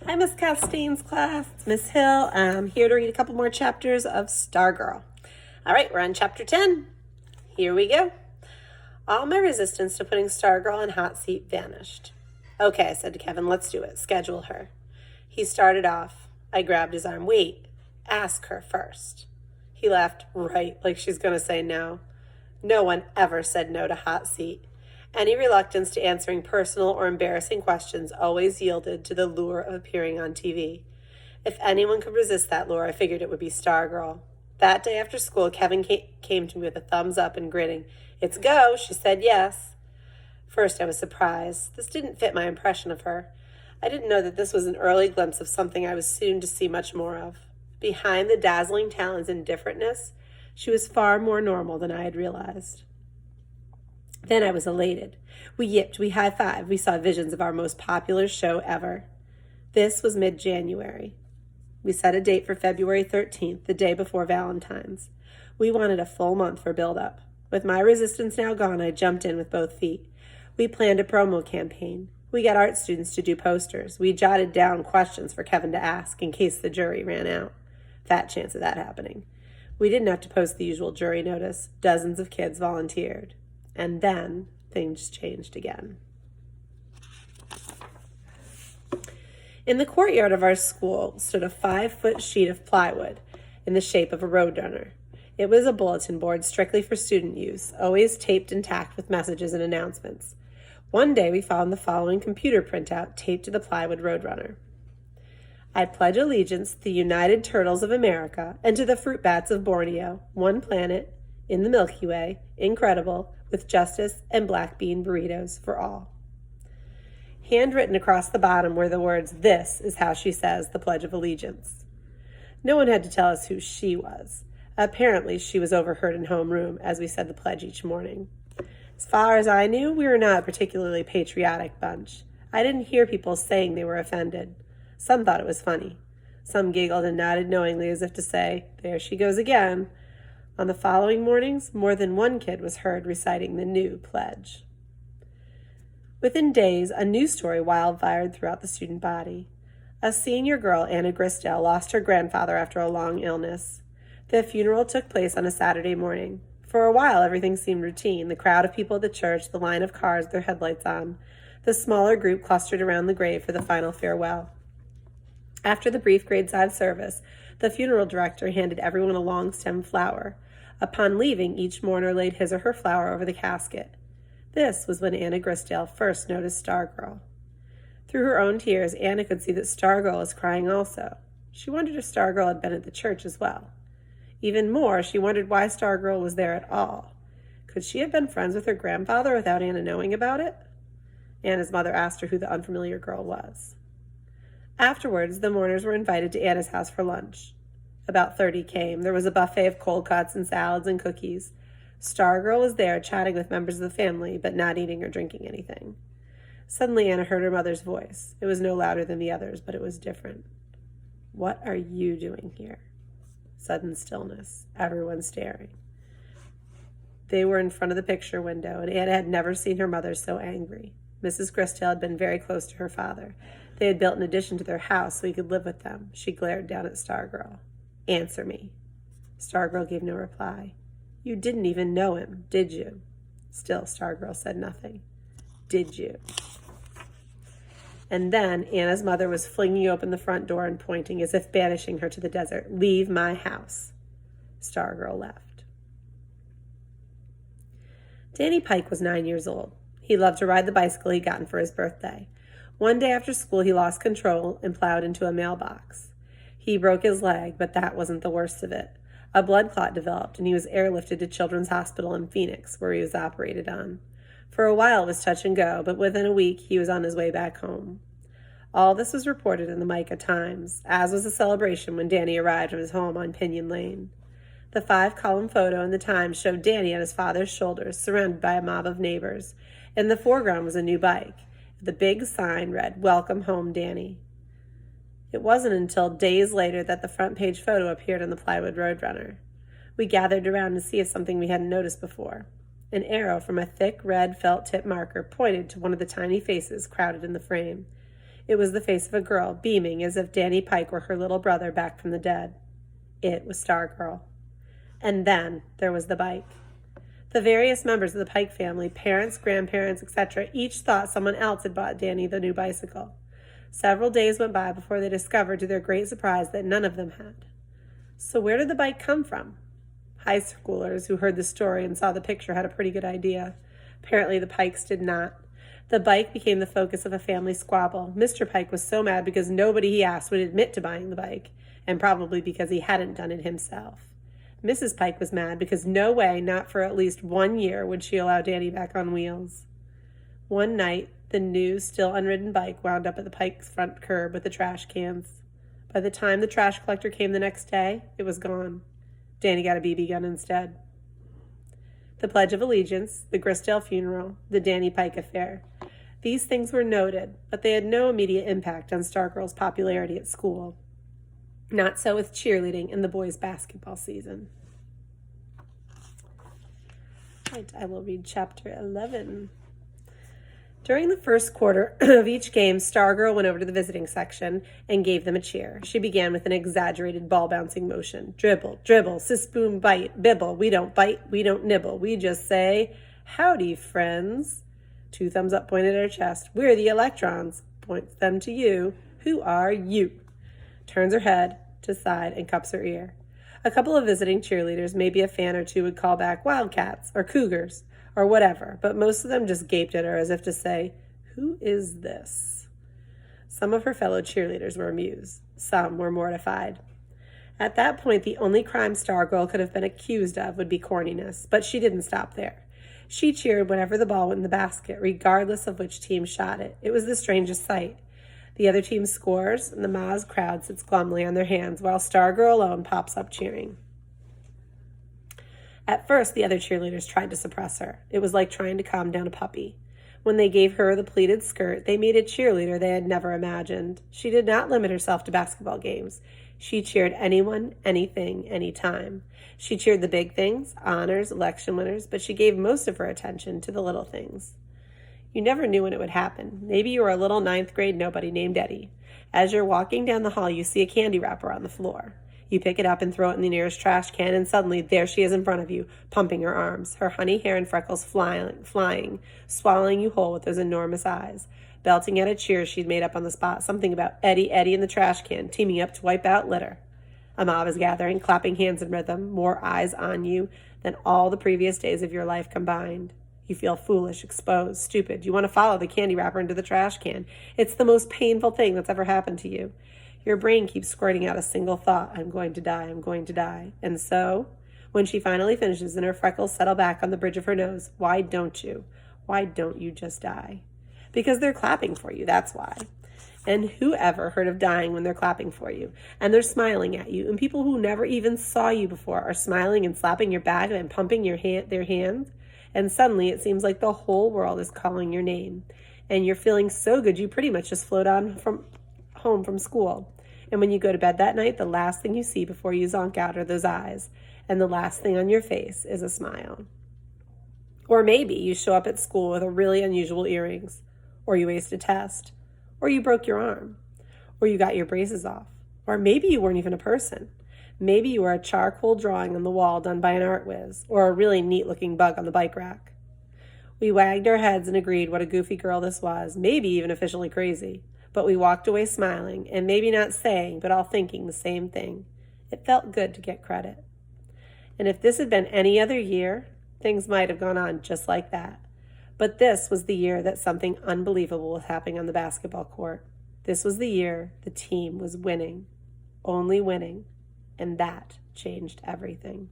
Hi, Miss Castane's class. It's Miss Hill. I'm here to read a couple more chapters of Stargirl. All right, we're on chapter 10. Here we go. All my resistance to putting Stargirl in hot seat vanished. Okay, I said to Kevin, let's do it. Schedule her. He started off. I grabbed his arm. Wait, ask her first. He laughed, right, like she's going to say no. No one ever said no to hot seat. Any reluctance to answering personal or embarrassing questions always yielded to the lure of appearing on TV. If anyone could resist that lure, I figured it would be Stargirl. That day after school, Kevin came to me with a thumbs up and grinning. It's go, she said yes. First, I was surprised. This didn't fit my impression of her. I didn't know that this was an early glimpse of something I was soon to see much more of. Behind the dazzling talons and differentness, she was far more normal than I had realized. Then I was elated. We yipped, we high-fived, we saw visions of our most popular show ever. This was mid-January. We set a date for February 13th, the day before Valentine's. We wanted a full month for build-up. With my resistance now gone, I jumped in with both feet. We planned a promo campaign. We got art students to do posters. We jotted down questions for Kevin to ask in case the jury ran out. Fat chance of that happening. We didn't have to post the usual jury notice. Dozens of kids volunteered. And then things changed again. In the courtyard of our school stood a 5-foot sheet of plywood in the shape of a roadrunner. It was a bulletin board strictly for student use, always taped and tacked with messages and announcements. One day we found the following computer printout taped to the plywood roadrunner. I pledge allegiance to the United Turtles of America and to the fruit bats of Borneo, one planet, in the Milky Way, incredible, with justice and black bean burritos for all. Handwritten across the bottom were the words, "This is how she says the Pledge of Allegiance." No one had to tell us who she was. Apparently, she was overheard in homeroom as we said the pledge each morning. As far as I knew, we were not a particularly patriotic bunch. I didn't hear people saying they were offended. Some thought it was funny. Some giggled and nodded knowingly as if to say, there she goes again. On the following mornings, more than one kid was heard reciting the new pledge. Within days, a news story wildfired throughout the student body. A senior girl, Anna Grisdale, lost her grandfather after a long illness. The funeral took place on a Saturday morning. For a while, everything seemed routine. The crowd of people at the church, the line of cars with their headlights on. The smaller group clustered around the grave for the final farewell. After the brief graveside service, the funeral director handed everyone a long stem flower. Upon leaving, each mourner laid his or her flower over the casket. This was when Anna Grisdale first noticed Stargirl. Through her own tears, Anna could see that Stargirl was crying also. She wondered if Stargirl had been at the church as well. Even more, she wondered why Stargirl was there at all. Could she have been friends with her grandfather without Anna knowing about it? Anna's mother asked her who the unfamiliar girl was. Afterwards, the mourners were invited to Anna's house for lunch. About 30 came. There was a buffet of cold cuts and salads and cookies. Stargirl was there chatting with members of the family, but not eating or drinking anything. Suddenly, Anna heard her mother's voice. It was no louder than the others, but it was different. What are you doing here? Sudden stillness, everyone staring. They were in front of the picture window, and Anna had never seen her mother so angry. Mrs. Grisdale had been very close to her father. They had built an addition to their house so he could live with them. She glared down at Stargirl. Answer me. Stargirl gave no reply. You didn't even know him, did you? Still, Stargirl said nothing. Did you? And then Anna's mother was flinging open the front door and pointing as if banishing her to the desert. Leave my house. Stargirl left. Danny Pike was 9 years old. He loved to ride the bicycle he'd gotten for his birthday. One day after school, he lost control and plowed into a mailbox. He broke his leg, but that wasn't the worst of it. A blood clot developed, and he was airlifted to Children's Hospital in Phoenix, where he was operated on. For a while, it was touch and go, but within a week, he was on his way back home. All this was reported in the Micah Times, as was the celebration when Danny arrived from his home on Pinion Lane. The 5-column photo in the Times showed Danny on his father's shoulders, surrounded by a mob of neighbors. In the foreground was a new bike. The big sign read, "Welcome home, Danny." It wasn't until days later that the front page photo appeared on the plywood roadrunner. We gathered around to see if something we hadn't noticed before. An arrow from a thick red felt tip marker pointed to one of the tiny faces crowded in the frame. It was the face of a girl, beaming as if Danny Pike were her little brother back from the dead. It was Stargirl. And then there was the bike. The various members of the Pike family, parents, grandparents, etc., each thought someone else had bought Danny the new bicycle. Several days went by before they discovered, to their great surprise, that none of them had. So where did the bike come from? High schoolers who heard the story and saw the picture had a pretty good idea. Apparently the Pikes did not. The bike became the focus of a family squabble. Mr. Pike was so mad because nobody he asked would admit to buying the bike, and probably because he hadn't done it himself. Mrs. Pike was mad because no way, not for at least 1 year, would she allow Danny back on wheels. One night, the new, still unridden bike wound up at the Pike's front curb with the trash cans. By the time the trash collector came the next day, it was gone. Danny got a BB gun instead. The Pledge of Allegiance, the Grisdale funeral, the Danny Pike affair. These things were noted, but they had no immediate impact on Stargirl's popularity at school. Not so with cheerleading and the boys' basketball season. Right, I will read chapter 11. During the first quarter of each game, Stargirl went over to the visiting section and gave them a cheer. She began with an exaggerated ball-bouncing motion. Dribble, dribble, sis, boom, bite, bibble. We don't bite, we don't nibble. We just say, howdy, friends. 2 thumbs up pointed at her chest. We're the electrons. Points them to you. Who are you? Turns her head to side and cups her ear. A couple of visiting cheerleaders, maybe a fan or two, would call back Wildcats or Cougars or whatever, but most of them just gaped at her as if to say, who is this? Some of her fellow cheerleaders were amused. Some were mortified. At that point, the only crime Stargirl could have been accused of would be corniness, but she didn't stop there. She cheered whenever the ball went in the basket, regardless of which team shot it. It was the strangest sight. The other team scores, and the Maz crowd sits glumly on their hands, while Stargirl alone pops up cheering. At first, the other cheerleaders tried to suppress her. It was like trying to calm down a puppy. When they gave her the pleated skirt, they made a cheerleader they had never imagined. She did not limit herself to basketball games. She cheered anyone, anything, anytime. She cheered the big things, honors, election winners, but she gave most of her attention to the little things. You never knew when it would happen. Maybe you were a little 9th grade nobody named Eddie. As you're walking down the hall, you see a candy wrapper on the floor. You pick it up and throw it in the nearest trash can, and suddenly there she is in front of you, pumping her arms, her honey hair and freckles flying, swallowing you whole with those enormous eyes, belting out a cheer she'd made up on the spot, something about Eddie, Eddie in the trash can, teaming up to wipe out litter. A mob is gathering, clapping hands in rhythm, more eyes on you than all the previous days of your life combined. You feel foolish, exposed, stupid. You want to follow the candy wrapper into the trash can. It's the most painful thing that's ever happened to you. Your brain keeps squirting out a single thought, I'm going to die, I'm going to die. And so, when she finally finishes and her freckles settle back on the bridge of her nose, why don't you? Why don't you just die? Because they're clapping for you, that's why. And who ever heard of dying when they're clapping for you? And they're smiling at you. And people who never even saw you before are smiling and slapping your back and pumping their hands. And suddenly it seems like the whole world is calling your name. And you're feeling so good you pretty much just float on home from school. And when you go to bed that night, the last thing you see before you zonk out are those eyes. And the last thing on your face is a smile. Or maybe you show up at school with a really unusual earrings. Or you aced a test. Or you broke your arm. Or you got your braces off. Or maybe you weren't even a person. Maybe you were a charcoal drawing on the wall done by an art whiz. Or a really neat-looking bug on the bike rack. We wagged our heads and agreed what a goofy girl this was, maybe even officially crazy. But we walked away smiling, and maybe not saying, but all thinking the same thing. It felt good to get credit. And if this had been any other year, things might have gone on just like that. But this was the year that something unbelievable was happening on the basketball court. This was the year the team was winning, only winning, and that changed everything.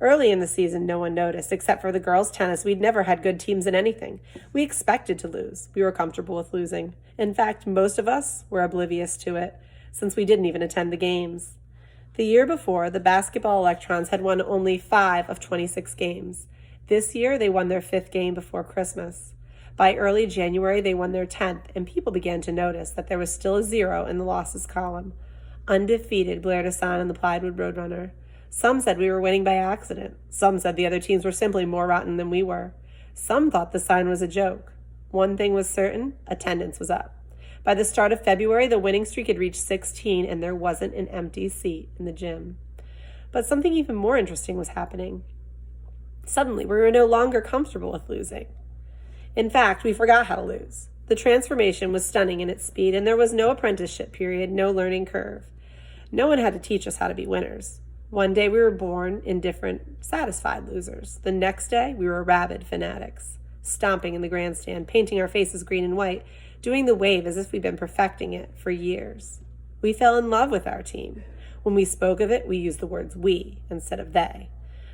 Early in the season, no one noticed, except for the girls' tennis. We'd never had good teams in anything. We expected to lose. We were comfortable with losing. In fact, most of us were oblivious to it, since we didn't even attend the games. The year before, the basketball Electrons had won only 5 of 26 games. This year, they won their 5th game before Christmas. By early January, they won their 10th, and people began to notice that there was still a 0 in the losses column. Undefeated blared a sign on the Plywood Roadrunner. Some said we were winning by accident. Some said the other teams were simply more rotten than we were. Some thought the sign was a joke. One thing was certain, attendance was up. By the start of February, the winning streak had reached 16, and there wasn't an empty seat in the gym. But something even more interesting was happening. Suddenly, we were no longer comfortable with losing. In fact, we forgot how to lose. The transformation was stunning in its speed, and there was no apprenticeship period, no learning curve. No one had to teach us how to be winners. One day we were born indifferent, satisfied losers. The next day we were rabid fanatics, stomping in the grandstand, painting our faces green and white, doing the wave as if we'd been perfecting it for years. We fell in love with our team. When we spoke of it, we used the words we instead of they.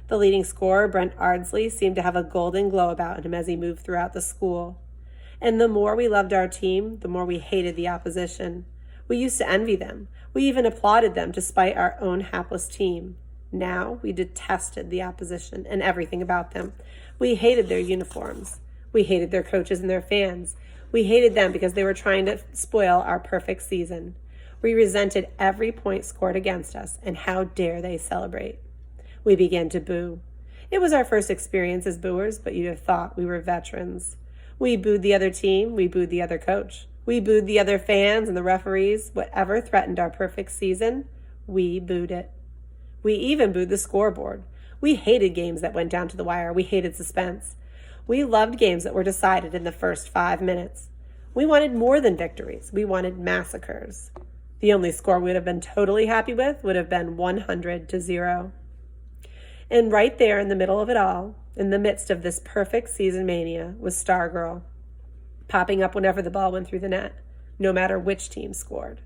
The leading scorer, Brent Ardsley, seemed to have a golden glow about him as he moved throughout the school. And the more we loved our team, the more we hated the opposition. We used to envy them. We even applauded them despite our own hapless team. Now we detested the opposition and everything about them. We hated their uniforms. We hated their coaches and their fans. We hated them because they were trying to spoil our perfect season. We resented every point scored against us, and how dare they celebrate. We began to boo. It was our first experience as booers, but you'd have thought we were veterans. We booed the other team. We booed the other coach. We booed the other fans and the referees. Whatever threatened our perfect season, we booed it. We even booed the scoreboard. We hated games that went down to the wire. We hated suspense. We loved games that were decided in the first 5 minutes. We wanted more than victories. We wanted massacres. The only score we would have been totally happy with would have been 100-0. And right there in the middle of it all, in the midst of this perfect season mania, was Stargirl, popping up whenever the ball went through the net, no matter which team scored,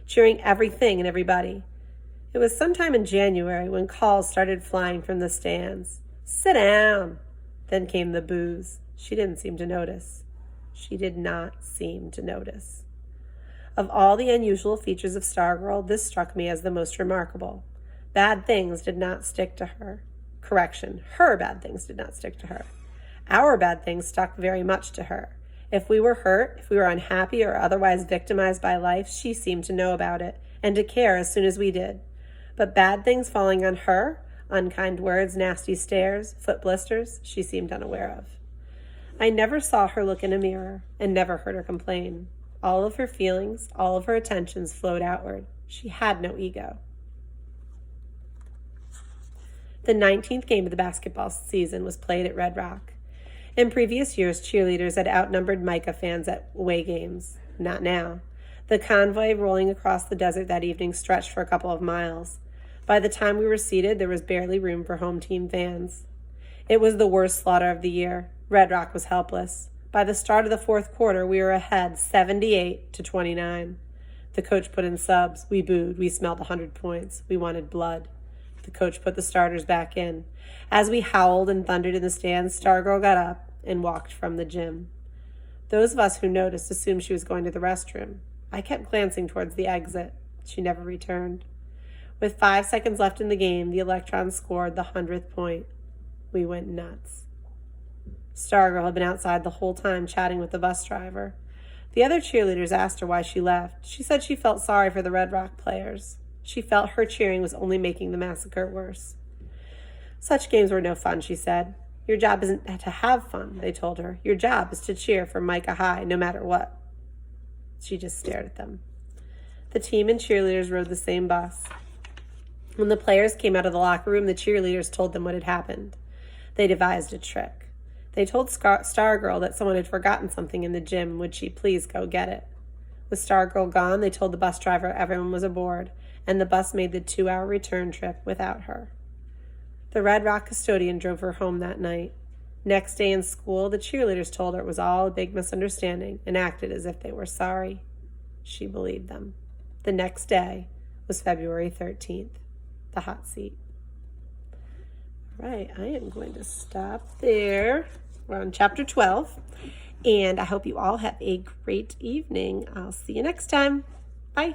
cheering everything and everybody. It was sometime in January when calls started flying from the stands. Sit down. Then came the boos. She didn't seem to notice. She did not seem to notice. Of all the unusual features of Stargirl, this struck me as the most remarkable. Bad things did not stick to her. Correction, her bad things did not stick to her. Our bad things stuck very much to her. If we were hurt, if we were unhappy or otherwise victimized by life, she seemed to know about it and to care as soon as we did. But bad things falling on her, unkind words, nasty stares, foot blisters, she seemed unaware of. I never saw her look in a mirror and never heard her complain. All of her feelings, all of her attentions flowed outward. She had no ego. The 19th game of the basketball season was played at Red Rock. In previous years, cheerleaders had outnumbered Micah fans at away games. Not now. The convoy rolling across the desert that evening stretched for a couple of miles. By the time we were seated, there was barely room for home team fans. It was the worst slaughter of the year. Red Rock was helpless. By the start of the fourth quarter, we were ahead 78-29. The coach put in subs. We booed. We smelled 100 points. We wanted blood. The coach put the starters back in. As we howled and thundered in the stands, Stargirl got up and walked from the gym. Those of us who noticed assumed she was going to the restroom. I kept glancing towards the exit. She never returned. With 5 seconds left in the game, the Electrons scored the 100th point. We went nuts. Stargirl had been outside the whole time chatting with the bus driver. The other cheerleaders asked her why she left. She said she felt sorry for the Red Rock players. She felt her cheering was only making the massacre worse. Such games were no fun, she said. Your job isn't to have fun, they told her. Your job is to cheer for Micah High, no matter what. She just stared at them. The team and cheerleaders rode the same bus. When the players came out of the locker room, the cheerleaders told them what had happened. They devised a trick. They told Stargirl that someone had forgotten something in the gym. Would she please go get it? With Stargirl gone, they told the bus driver everyone was aboard, and the bus made the 2-hour return trip without her. The Red Rock custodian drove her home that night. Next day in school, the cheerleaders told her it was all a big misunderstanding and acted as if they were sorry. She believed them. The next day was February 13th, the hot seat. All right, I am going to stop there. We're on chapter 12, and I hope you all have a great evening. I'll see you next time. Bye.